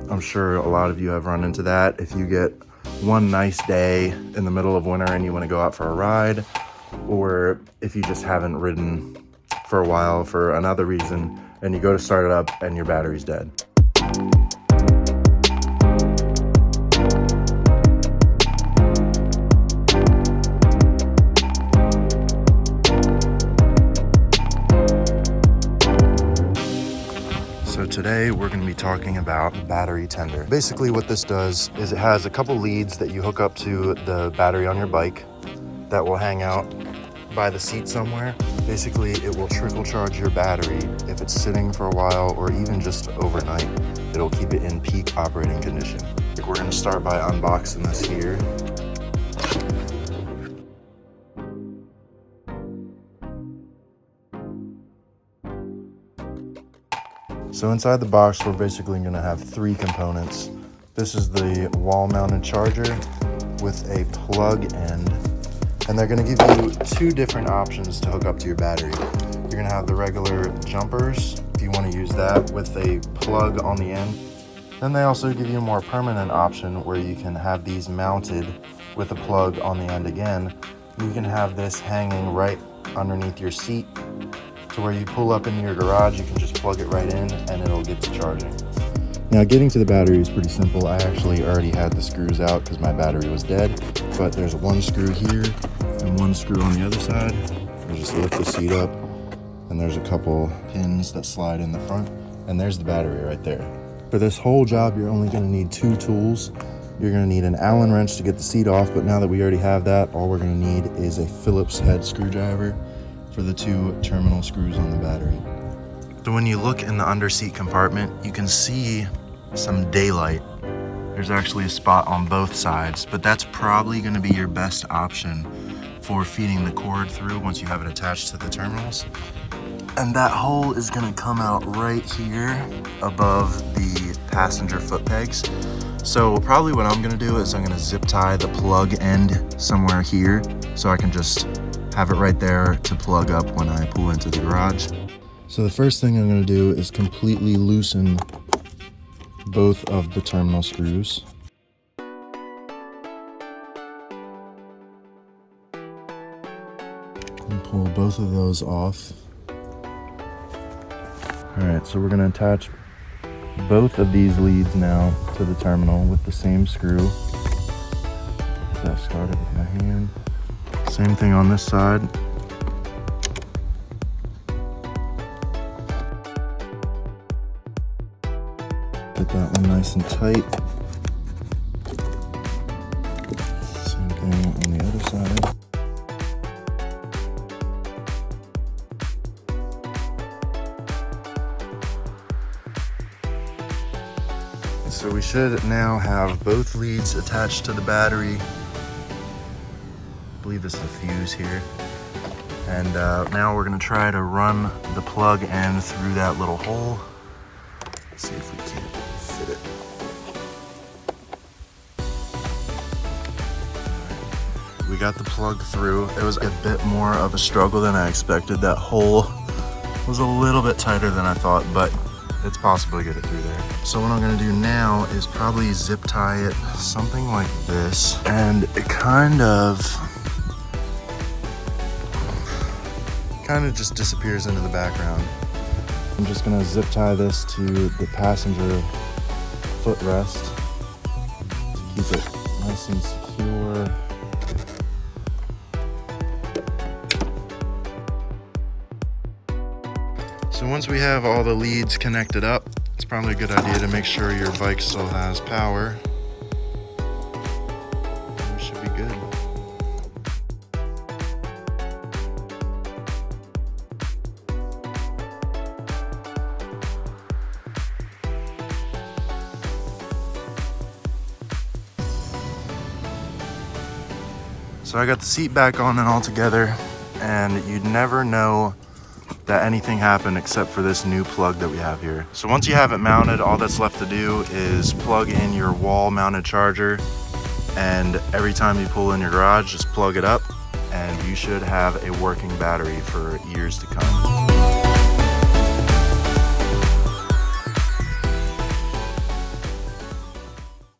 I'm sure a lot of you have run into that. If you get one nice day in the middle of winter and you want to go out for a ride, or if you just haven't ridden for a while for another reason and you go to start it up and your battery's dead. So today we're going to be talking about BatteryTender. Basically what this does is it has a couple leads that you hook up to the battery on your bike that will hang out by the seat somewhere. Basically it will trickle charge your battery if it's sitting for a while or even just overnight. It'll keep it in peak operating condition. We're going to start by unboxing this here. So inside the box, we're basically going to have three components. This is the wall-mounted charger with a plug end, and they're going to give you two different options to hook up to your battery. You're going to have the regular jumpers, if you want to use that, with a plug on the end. Then they also give you a more permanent option where you can have these mounted with a plug on the end again. You can have this hanging right underneath your seat, to where you pull up into your garage, you can just plug it right in and it'll get to charging. Now getting to the battery is pretty simple. I actually already had the screws out because my battery was dead, but there's one screw here and one screw on the other side. You just lift the seat up and there's a couple pins that slide in the front, and there's the battery right there. For this whole job, you're only going to need two tools. You're going to need an Allen wrench to get the seat off, but now that we already have that, all we're going to need is a Phillips head screwdriver for the two terminal screws on the battery. So when you look in the underseat compartment, you can see some daylight. There's actually a spot on both sides, but that's probably going to be your best option for feeding the cord through once you have it attached to the terminals. And that hole is going to come out right here above the passenger foot pegs. So probably what I'm going to do is I'm going to zip tie the plug end somewhere here so I can just have it right there to plug up when I pull into the garage. So the first thing I'm going to do is completely loosen both of the terminal screws. And pull both of those off. Alright, so we're going to attach both of these leads now to the terminal with the same screw. Get that started with my hand. Same thing on this side. Get that one nice and tight. Same thing on the other side. So we should now have both leads attached to the battery. I believe this is a fuse here. And now we're gonna try to run the plug end through that little hole. Let's see if we can fit it. Right. We got the plug through. It was a bit more of a struggle than I expected. That hole was a little bit tighter than I thought, but it's possible to get it through there. So what I'm gonna do now is probably zip tie it something like this, and it kind of just disappears into the background. I'm just gonna zip tie this to the passenger footrest to keep it nice and secure. So once we have all the leads connected up, it's probably a good idea to make sure your bike still has power. We should be good. So I got the seat back on and all together, and you'd never know that anything happened except for this new plug that we have here. So once you have it mounted, all that's left to do is plug in your wall mounted charger, and every time you pull in your garage, just plug it up and you should have a working battery for years to come.